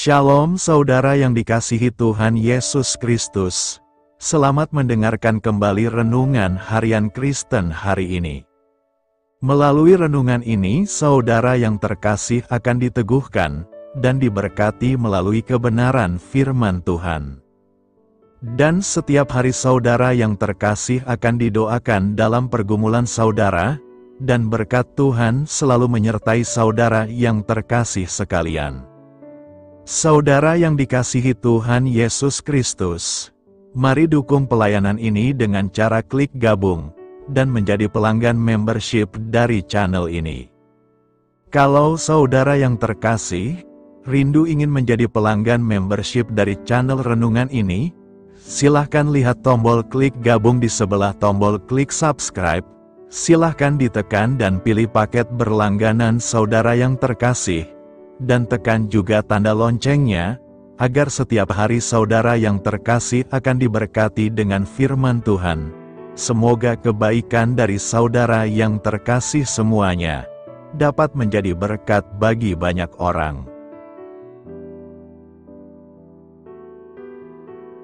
Shalom saudara yang dikasihi Tuhan Yesus Kristus. Selamat mendengarkan kembali renungan harian Kristen hari ini. Melalui renungan ini, saudara yang terkasih akan diteguhkan dan diberkati melalui kebenaran firman Tuhan. Dan setiap hari saudara yang terkasih akan didoakan dalam pergumulan saudara, dan berkat Tuhan selalu menyertai saudara yang terkasih sekalian. Saudara yang dikasihi Tuhan Yesus Kristus, mari dukung pelayanan ini dengan cara klik gabung dan menjadi pelanggan membership dari channel ini. Kalau saudara yang terkasih, rindu ingin menjadi pelanggan membership dari channel renungan ini, silahkan lihat tombol klik gabung di sebelah tombol klik subscribe, silahkan ditekan dan pilih paket berlangganan saudara yang terkasih, dan tekan juga tanda loncengnya, agar setiap hari saudara yang terkasih akan diberkati dengan firman Tuhan. Semoga kebaikan dari saudara yang terkasih semuanya dapat menjadi berkat bagi banyak orang.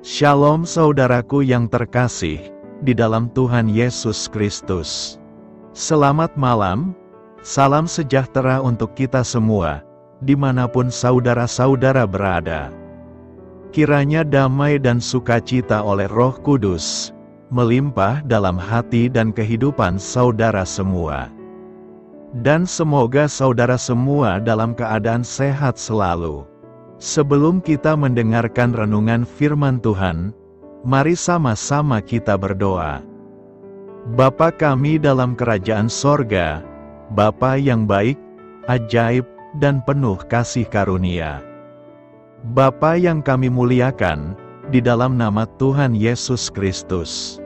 Shalom saudaraku yang terkasih di dalam Tuhan Yesus Kristus. Selamat malam, salam sejahtera untuk kita semua, dimanapun saudara-saudara berada. Kiranya damai dan sukacita oleh Roh Kudus melimpah dalam hati dan kehidupan saudara semua. Dan semoga saudara semua dalam keadaan sehat selalu. Sebelum kita mendengarkan renungan firman Tuhan, mari sama-sama kita berdoa. Bapa kami dalam kerajaan sorga, Bapa yang baik, ajaib, dan penuh kasih karunia. Bapa yang kami muliakan, di dalam nama Tuhan Yesus Kristus,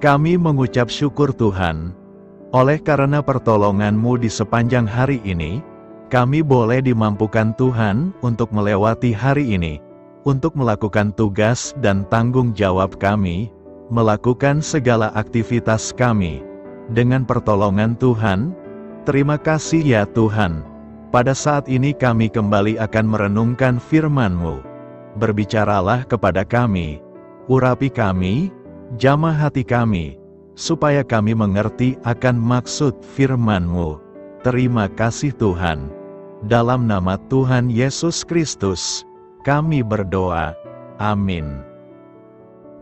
kami mengucap syukur Tuhan, oleh karena pertolongan-Mu di sepanjang hari ini, kami boleh dimampukan Tuhan untuk melewati hari ini, untuk melakukan tugas dan tanggung jawab kami, melakukan segala aktivitas kami. Dengan pertolongan Tuhan, terima kasih ya Tuhan. Pada saat ini kami kembali akan merenungkan firman-Mu. Berbicaralah kepada kami, urapi kami, jamah hati kami, supaya kami mengerti akan maksud firman-Mu. Terima kasih Tuhan. Dalam nama Tuhan Yesus Kristus, kami berdoa. Amin.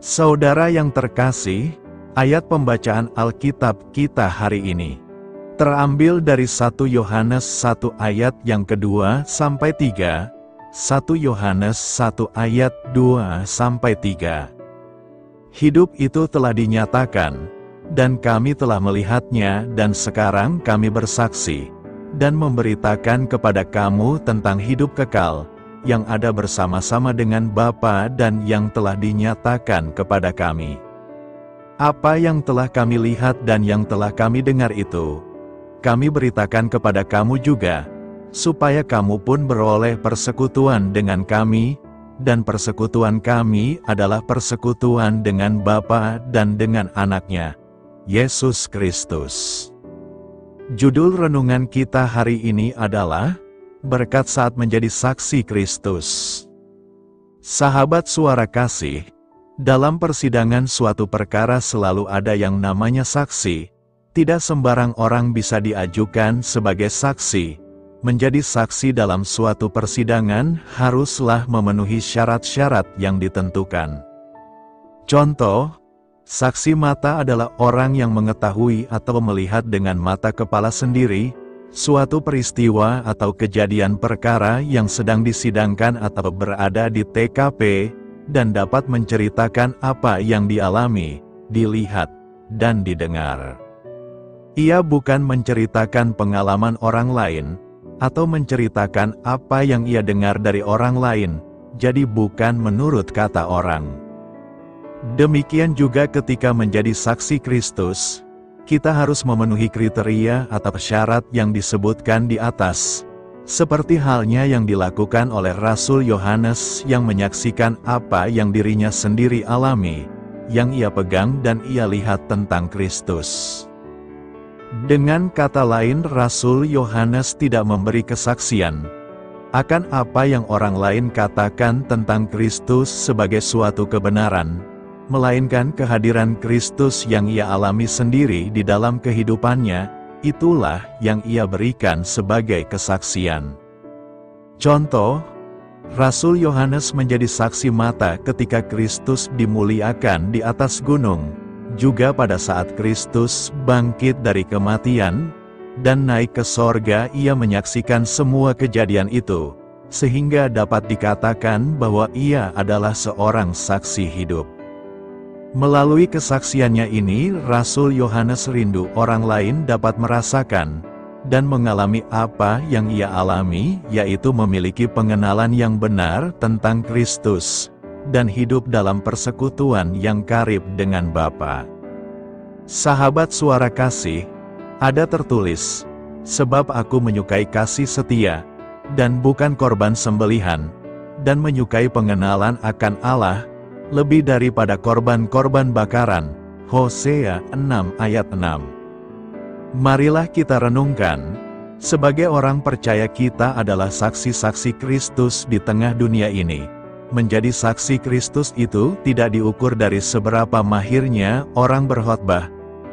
Saudara yang terkasih, ayat pembacaan Alkitab kita hari ini terambil dari 1 Yohanes 1 ayat yang kedua sampai 3, 1 Yohanes 1 ayat 2 sampai 3. Hidup itu telah dinyatakan, dan kami telah melihatnya dan sekarang kami bersaksi, dan memberitakan kepada kamu tentang hidup kekal, yang ada bersama-sama dengan Bapa dan yang telah dinyatakan kepada kami. Apa yang telah kami lihat dan yang telah kami dengar itu, kami beritakan kepada kamu juga, supaya kamu pun beroleh persekutuan dengan kami, dan persekutuan kami adalah persekutuan dengan Bapa dan dengan Anaknya, Yesus Kristus. Judul renungan kita hari ini adalah, Berkat Saat Menjadi Saksi Kristus. Sahabat suara kasih, dalam persidangan suatu perkara selalu ada yang namanya saksi. Tidak sembarang orang bisa diajukan sebagai saksi. Menjadi saksi dalam suatu persidangan haruslah memenuhi syarat-syarat yang ditentukan. Contoh, saksi mata adalah orang yang mengetahui atau melihat dengan mata kepala sendiri suatu peristiwa atau kejadian perkara yang sedang disidangkan atau berada di TKP, dan dapat menceritakan apa yang dialami, dilihat, dan didengar. Ia bukan menceritakan pengalaman orang lain, atau menceritakan apa yang ia dengar dari orang lain, jadi bukan menurut kata orang. Demikian juga ketika menjadi saksi Kristus, kita harus memenuhi kriteria atau syarat yang disebutkan di atas, seperti halnya yang dilakukan oleh Rasul Yohanes yang menyaksikan apa yang dirinya sendiri alami, yang ia pegang dan ia lihat tentang Kristus. Dengan kata lain, Rasul Yohanes tidak memberi kesaksian akan apa yang orang lain katakan tentang Kristus sebagai suatu kebenaran, melainkan kehadiran Kristus yang ia alami sendiri di dalam kehidupannya, itulah yang ia berikan sebagai kesaksian. Contoh, Rasul Yohanes menjadi saksi mata ketika Kristus dimuliakan di atas gunung, juga pada saat Kristus bangkit dari kematian, dan naik ke sorga ia menyaksikan semua kejadian itu, sehingga dapat dikatakan bahwa ia adalah seorang saksi hidup. Melalui kesaksiannya ini, Rasul Yohanes rindu orang lain dapat merasakan dan mengalami apa yang ia alami, yaitu memiliki pengenalan yang benar tentang Kristus, dan hidup dalam persekutuan yang karib dengan Bapa. Sahabat Suara Kasih, ada tertulis, "Sebab aku menyukai kasih setia, dan bukan korban sembelihan, dan menyukai pengenalan akan Allah, lebih daripada korban-korban bakaran." Hosea 6 ayat 6. Marilah kita renungkan, sebagai orang percaya kita adalah saksi-saksi Kristus di tengah dunia ini. Menjadi saksi Kristus itu tidak diukur dari seberapa mahirnya orang berkhotbah,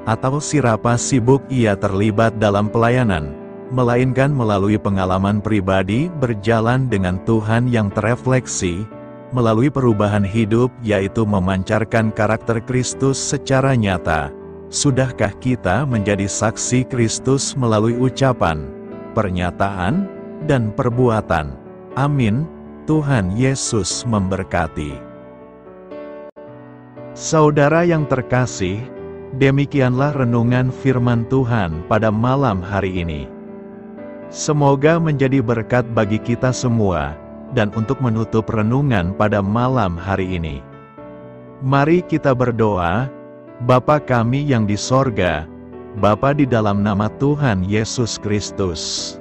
atau seberapa sibuk ia terlibat dalam pelayanan, melainkan melalui pengalaman pribadi berjalan dengan Tuhan yang terefleksi, melalui perubahan hidup yaitu memancarkan karakter Kristus secara nyata. Sudahkah kita menjadi saksi Kristus melalui ucapan, pernyataan, dan perbuatan? Amin. Tuhan Yesus memberkati. Saudara yang terkasih, demikianlah renungan firman Tuhan pada malam hari ini. Semoga menjadi berkat bagi kita semua, dan untuk menutup renungan pada malam hari ini, mari kita berdoa. Bapa kami yang di sorga, Bapa di dalam nama Tuhan Yesus Kristus.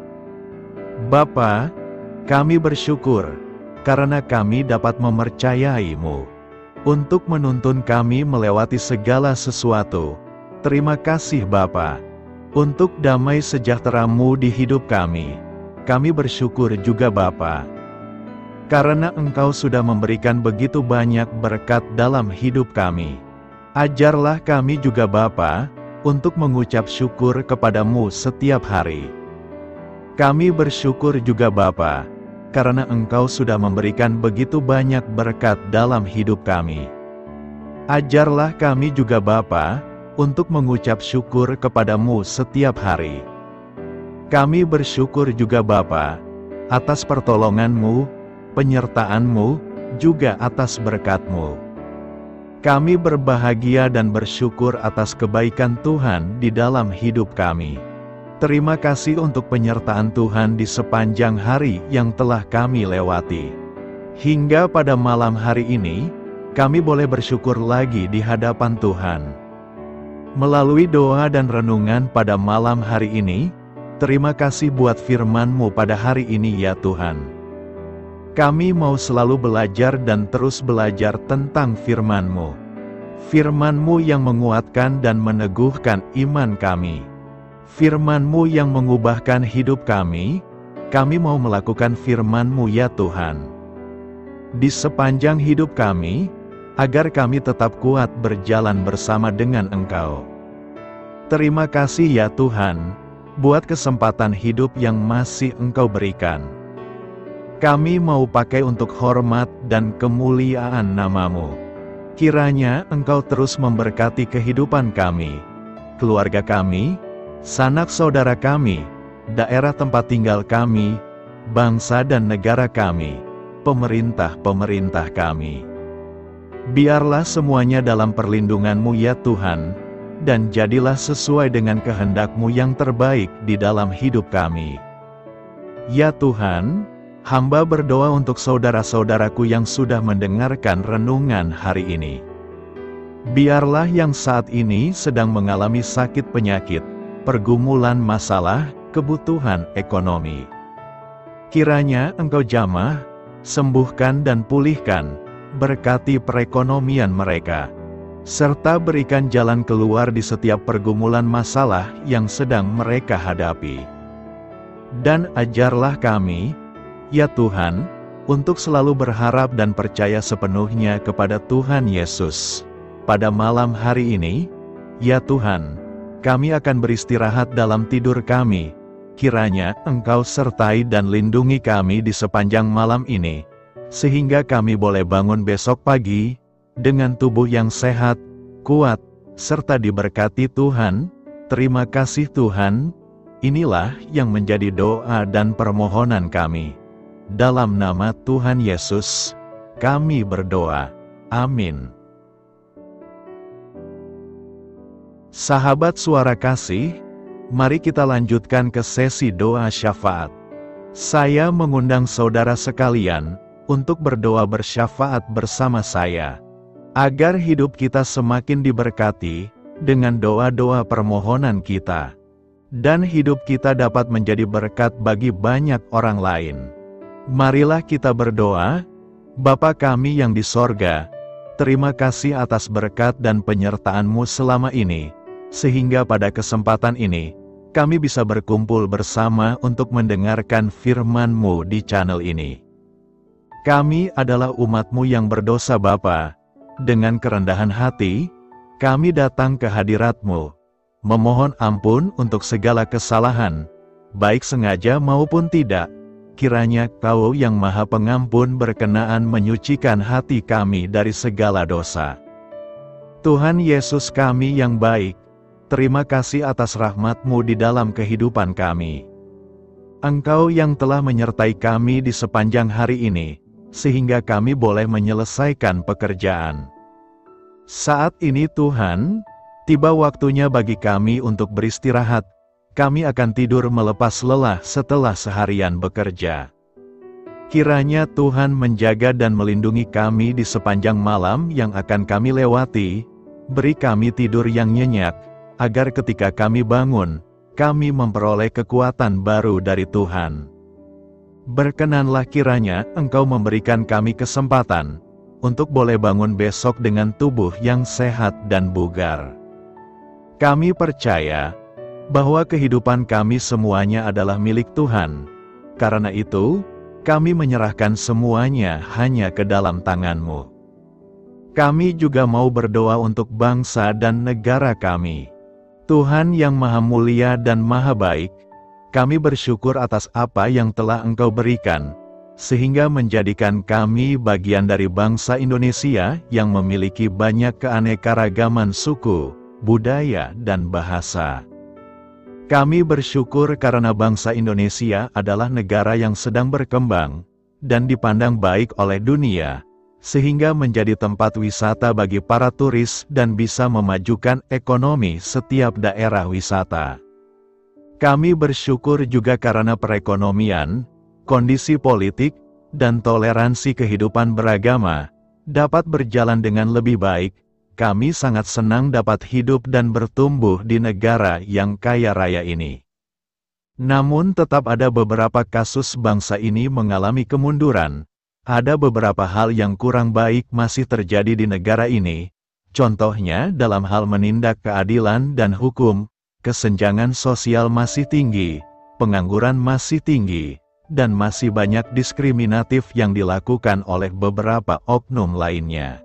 Bapa, kami bersyukur, karena kami dapat mempercayai-Mu untuk menuntun kami melewati segala sesuatu. Terima kasih Bapa, untuk damai sejahtera-Mu di hidup kami. Kami bersyukur juga Bapa, karena Engkau sudah memberikan begitu banyak berkat dalam hidup kami. Ajarlah kami juga Bapa, untuk mengucap syukur kepada-Mu setiap hari. Kami bersyukur juga Bapa, karena Engkau sudah memberikan begitu banyak berkat dalam hidup kami. Ajarlah kami juga Bapa, untuk mengucap syukur kepada-Mu setiap hari. Kami bersyukur juga Bapa, atas pertolongan-Mu, penyertaan-Mu, juga atas berkat-Mu. Kami berbahagia dan bersyukur atas kebaikan Tuhan di dalam hidup kami. Terima kasih untuk penyertaan Tuhan di sepanjang hari yang telah kami lewati. Hingga pada malam hari ini, kami boleh bersyukur lagi di hadapan Tuhan. Melalui doa dan renungan pada malam hari ini, terima kasih buat firman-Mu pada hari ini ya Tuhan. Kami mau selalu belajar dan terus belajar tentang firman-Mu. Firman-Mu yang menguatkan dan meneguhkan iman kami. Firman-Mu yang mengubahkan hidup kami mau melakukan firman-Mu ya Tuhan. Di sepanjang hidup kami, agar kami tetap kuat berjalan bersama dengan Engkau. Terima kasih ya Tuhan, buat kesempatan hidup yang masih Engkau berikan. Kami mau pakai untuk hormat dan kemuliaan nama-Mu. Kiranya Engkau terus memberkati kehidupan kami, keluarga kami, sanak saudara kami, daerah tempat tinggal kami, bangsa dan negara kami, pemerintah-pemerintah kami. Biarlah semuanya dalam perlindungan-Mu ya Tuhan, dan jadilah sesuai dengan kehendak-Mu yang terbaik di dalam hidup kami. Ya Tuhan, hamba berdoa untuk saudara-saudaraku yang sudah mendengarkan renungan hari ini. Biarlah yang saat ini sedang mengalami sakit penyakit, pergumulan masalah, kebutuhan ekonomi. Kiranya Engkau jamah, sembuhkan dan pulihkan, berkati perekonomian mereka, serta berikan jalan keluar di setiap pergumulan masalah yang sedang mereka hadapi. Dan ajarlah kami, Ya Tuhan, untuk selalu berharap dan percaya sepenuhnya kepada Tuhan Yesus. Pada malam hari ini, ya Tuhan, kami akan beristirahat dalam tidur kami. Kiranya Engkau sertai dan lindungi kami di sepanjang malam ini, sehingga kami boleh bangun besok pagi, dengan tubuh yang sehat, kuat, serta diberkati Tuhan. Terima kasih Tuhan. Inilah yang menjadi doa dan permohonan kami. Dalam nama Tuhan Yesus, kami berdoa. Amin. Sahabat Suara Kasih, mari kita lanjutkan ke sesi doa syafaat. Saya mengundang saudara sekalian untuk berdoa bersyafaat bersama saya, agar hidup kita semakin diberkati dengan doa-doa permohonan kita, dan hidup kita dapat menjadi berkat bagi banyak orang lain. Marilah kita berdoa. Bapa kami yang di sorga, terima kasih atas berkat dan penyertaan-Mu selama ini, sehingga pada kesempatan ini, kami bisa berkumpul bersama untuk mendengarkan firman-Mu di channel ini. Kami adalah umat-Mu yang berdosa Bapa. Dengan kerendahan hati, kami datang ke hadirat-Mu, memohon ampun untuk segala kesalahan, baik sengaja maupun tidak. Kiranya Kau yang Maha Pengampun berkenaan menyucikan hati kami dari segala dosa. Tuhan Yesus kami yang baik, terima kasih atas rahmat-Mu di dalam kehidupan kami. Engkau yang telah menyertai kami di sepanjang hari ini, sehingga kami boleh menyelesaikan pekerjaan. Saat ini Tuhan, tiba waktunya bagi kami untuk beristirahat. Kami akan tidur melepas lelah setelah seharian bekerja. Kiranya Tuhan menjaga dan melindungi kami di sepanjang malam yang akan kami lewati. Beri kami tidur yang nyenyak, agar ketika kami bangun, kami memperoleh kekuatan baru dari Tuhan. Berkenanlah kiranya Engkau memberikan kami kesempatan untuk boleh bangun besok dengan tubuh yang sehat dan bugar. Kami percaya bahwa kehidupan kami semuanya adalah milik Tuhan. Karena itu, kami menyerahkan semuanya hanya ke dalam tangan-Mu. Kami juga mau berdoa untuk bangsa dan negara kami. Tuhan yang Maha Mulia dan Maha Baik, kami bersyukur atas apa yang telah Engkau berikan, sehingga menjadikan kami bagian dari bangsa Indonesia yang memiliki banyak keanekaragaman suku, budaya, dan bahasa. Kami bersyukur karena bangsa Indonesia adalah negara yang sedang berkembang, dan dipandang baik oleh dunia, sehingga menjadi tempat wisata bagi para turis dan bisa memajukan ekonomi setiap daerah wisata. Kami bersyukur juga karena perekonomian, kondisi politik, dan toleransi kehidupan beragama dapat berjalan dengan lebih baik. Kami sangat senang dapat hidup dan bertumbuh di negara yang kaya raya ini. Namun tetap ada beberapa kasus bangsa ini mengalami kemunduran. Ada beberapa hal yang kurang baik masih terjadi di negara ini. Contohnya dalam hal menindak keadilan dan hukum, kesenjangan sosial masih tinggi, pengangguran masih tinggi, dan masih banyak diskriminatif yang dilakukan oleh beberapa oknum lainnya.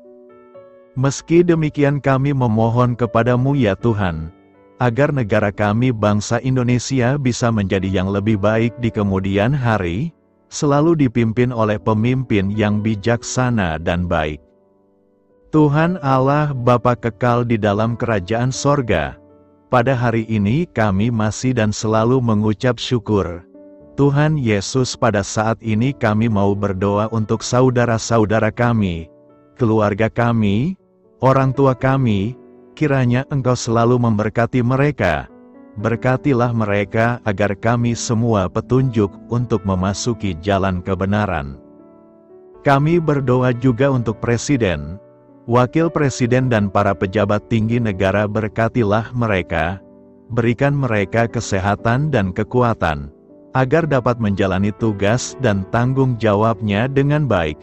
Meski demikian kami memohon kepada-Mu ya Tuhan, agar negara kami bangsa Indonesia bisa menjadi yang lebih baik di kemudian hari, selalu dipimpin oleh pemimpin yang bijaksana dan baik. Tuhan Allah Bapa kekal di dalam kerajaan sorga, pada hari ini kami masih dan selalu mengucap syukur. Tuhan Yesus, pada saat ini kami mau berdoa untuk saudara-saudara kami, keluarga kami, orang tua kami. Kiranya Engkau selalu memberkati mereka. Berkatilah mereka agar kami semua petunjuk untuk memasuki jalan kebenaran. Kami berdoa juga untuk Presiden, Wakil Presiden dan para pejabat tinggi negara. Berkatilah mereka, berikan mereka kesehatan dan kekuatan, agar dapat menjalani tugas dan tanggung jawabnya dengan baik.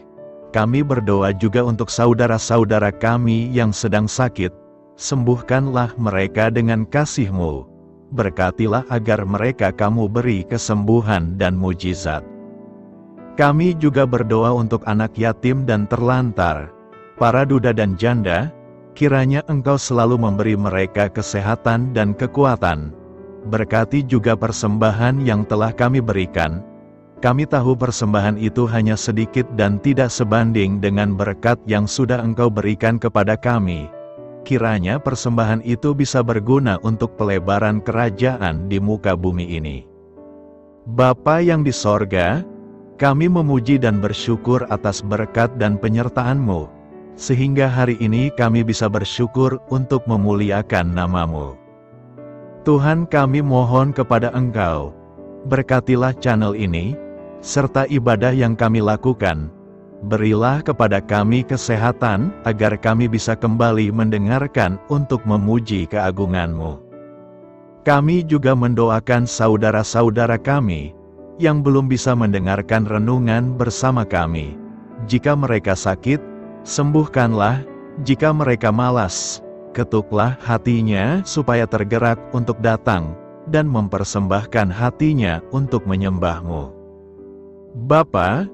Kami berdoa juga untuk saudara-saudara kami yang sedang sakit. Sembuhkanlah mereka dengan kasih-Mu. Berkatilah agar mereka Kamu beri kesembuhan dan mujizat. Kami juga berdoa untuk anak yatim dan terlantar, para duda dan janda, kiranya Engkau selalu memberi mereka kesehatan dan kekuatan. Berkati juga persembahan yang telah kami berikan. Kami tahu persembahan itu hanya sedikit dan tidak sebanding dengan berkat yang sudah Engkau berikan kepada kami. Kiranya persembahan itu bisa berguna untuk pelebaran kerajaan di muka bumi ini. Bapa yang di sorga, kami memuji dan bersyukur atas berkat dan penyertaan-Mu, sehingga hari ini kami bisa bersyukur untuk memuliakan nama-Mu. Tuhan, kami mohon kepada Engkau, berkatilah channel ini, serta ibadah yang kami lakukan. Berilah kepada kami kesehatan, agar kami bisa kembali mendengarkan untuk memuji keagungan-Mu. Kami juga mendoakan saudara-saudara kami, yang belum bisa mendengarkan renungan bersama kami. Jika mereka sakit, sembuhkanlah. Jika mereka malas, ketuklah hatinya supaya tergerak untuk datang, dan mempersembahkan hatinya untuk menyembah-Mu. Bapa,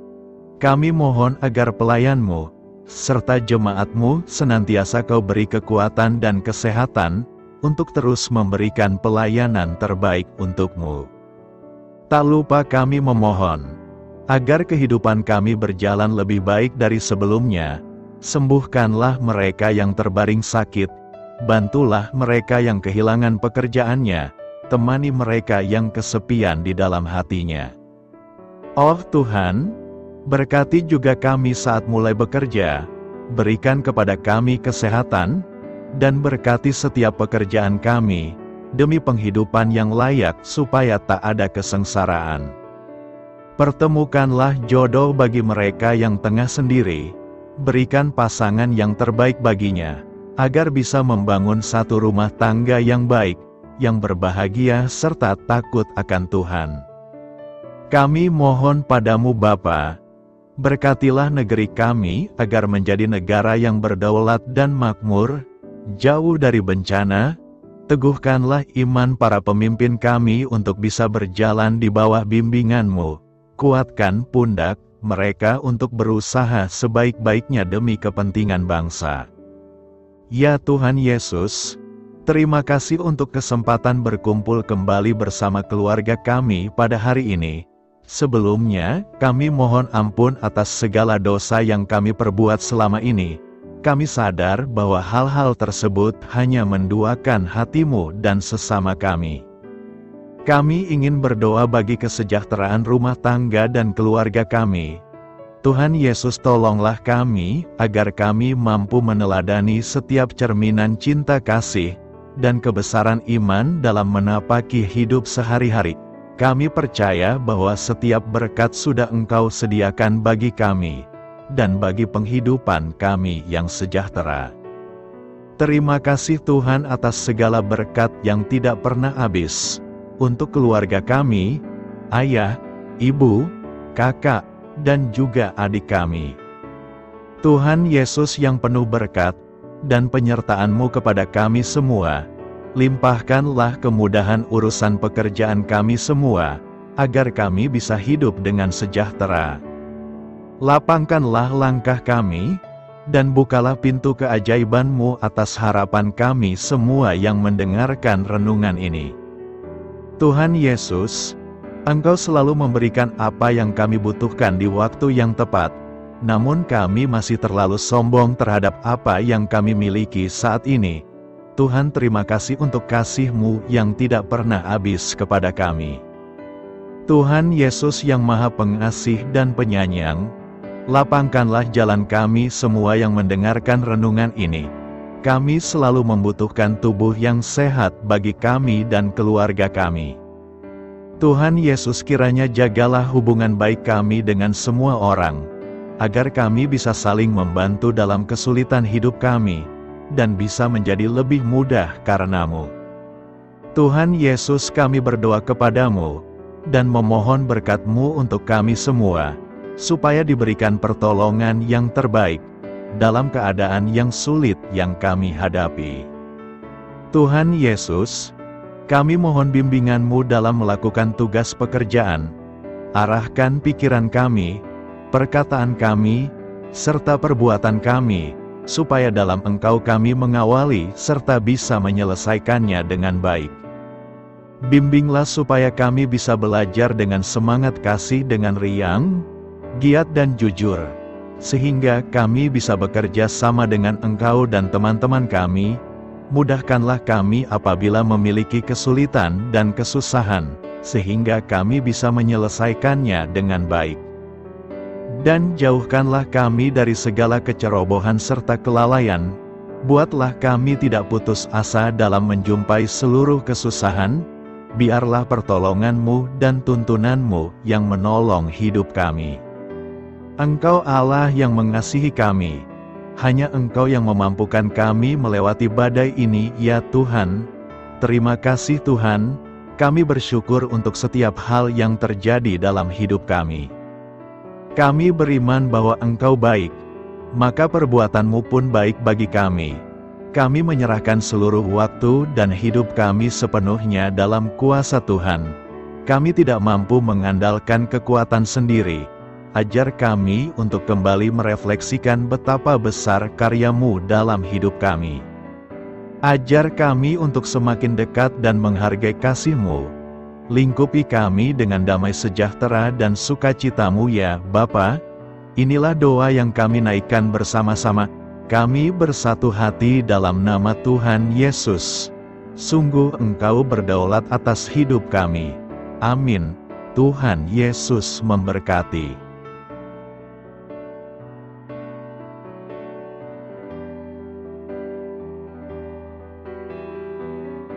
kami mohon agar pelayan-Mu, serta jemaat-Mu senantiasa Kau beri kekuatan dan kesehatan, untuk terus memberikan pelayanan terbaik untuk-Mu. Tak lupa kami memohon, agar kehidupan kami berjalan lebih baik dari sebelumnya. Sembuhkanlah mereka yang terbaring sakit, bantulah mereka yang kehilangan pekerjaannya, temani mereka yang kesepian di dalam hatinya. Oh Tuhan, berkati juga kami saat mulai bekerja, berikan kepada kami kesehatan, dan berkati setiap pekerjaan kami, demi penghidupan yang layak supaya tak ada kesengsaraan. Pertemukanlah jodoh bagi mereka yang tengah sendiri, berikan pasangan yang terbaik baginya, agar bisa membangun satu rumah tangga yang baik, yang berbahagia serta takut akan Tuhan. Kami mohon padamu Bapa, berkatilah negeri kami agar menjadi negara yang berdaulat dan makmur, jauh dari bencana. Teguhkanlah iman para pemimpin kami untuk bisa berjalan di bawah bimbingan-Mu. Kuatkan pundak mereka untuk berusaha sebaik-baiknya demi kepentingan bangsa. Ya Tuhan Yesus, terima kasih untuk kesempatan berkumpul kembali bersama keluarga kami pada hari ini. Sebelumnya, kami mohon ampun atas segala dosa yang kami perbuat selama ini. Kami sadar bahwa hal-hal tersebut hanya menduakan hati-Mu dan sesama kami. Kami ingin berdoa bagi kesejahteraan rumah tangga dan keluarga kami. Tuhan Yesus, tolonglah kami, agar kami mampu meneladani setiap cerminan cinta kasih, dan kebesaran iman dalam menapaki hidup sehari-hari. Kami percaya bahwa setiap berkat sudah Engkau sediakan bagi kami, dan bagi penghidupan kami yang sejahtera. Terima kasih Tuhan atas segala berkat yang tidak pernah habis, untuk keluarga kami, ayah, ibu, kakak, dan juga adik kami. Tuhan Yesus yang penuh berkat, dan penyertaan-Mu kepada kami semua, limpahkanlah kemudahan urusan pekerjaan kami semua, agar kami bisa hidup dengan sejahtera. Lapangkanlah langkah kami, dan bukalah pintu keajaiban-Mu atas harapan kami semua yang mendengarkan renungan ini. Tuhan Yesus, Engkau selalu memberikan apa yang kami butuhkan di waktu yang tepat, namun kami masih terlalu sombong terhadap apa yang kami miliki saat ini. Tuhan, terima kasih untuk kasih-Mu yang tidak pernah habis kepada kami. Tuhan Yesus yang Maha Pengasih dan Penyayang, lapangkanlah jalan kami semua yang mendengarkan renungan ini. Kami selalu membutuhkan tubuh yang sehat bagi kami dan keluarga kami. Tuhan Yesus, kiranya jagalah hubungan baik kami dengan semua orang, agar kami bisa saling membantu dalam kesulitan hidup kami, dan bisa menjadi lebih mudah karena-Mu. Tuhan Yesus, kami berdoa kepada-Mu, dan memohon berkat-Mu untuk kami semua, supaya diberikan pertolongan yang terbaik, dalam keadaan yang sulit yang kami hadapi. Tuhan Yesus, kami mohon bimbingan-Mu dalam melakukan tugas pekerjaan. Arahkan pikiran kami, perkataan kami, serta perbuatan kami, supaya dalam Engkau kami mengawali serta bisa menyelesaikannya dengan baik. Bimbinglah supaya kami bisa belajar dengan semangat kasih dengan riang, giat dan jujur, sehingga kami bisa bekerja sama dengan Engkau dan teman-teman kami. Mudahkanlah kami apabila memiliki kesulitan dan kesusahan, sehingga kami bisa menyelesaikannya dengan baik. Dan jauhkanlah kami dari segala kecerobohan serta kelalaian. Buatlah kami tidak putus asa dalam menjumpai seluruh kesusahan. Biarlah pertolongan-Mu dan tuntunan-Mu yang menolong hidup kami. Engkau Allah yang mengasihi kami. Hanya Engkau yang memampukan kami melewati badai ini, ya Tuhan. Terima kasih Tuhan, kami bersyukur untuk setiap hal yang terjadi dalam hidup kami. Kami beriman bahwa Engkau baik, maka perbuatan-Mu pun baik bagi kami. Kami menyerahkan seluruh waktu dan hidup kami sepenuhnya dalam kuasa Tuhan. Kami tidak mampu mengandalkan kekuatan sendiri. Ajar kami untuk kembali merefleksikan betapa besar karya-Mu dalam hidup kami. Ajar kami untuk semakin dekat dan menghargai kasih-Mu. Lingkupi kami dengan damai sejahtera dan sukacita-Mu ya Bapa. Inilah doa yang kami naikkan bersama-sama. Kami bersatu hati dalam nama Tuhan Yesus. Sungguh Engkau berdaulat atas hidup kami. Amin. Tuhan Yesus memberkati.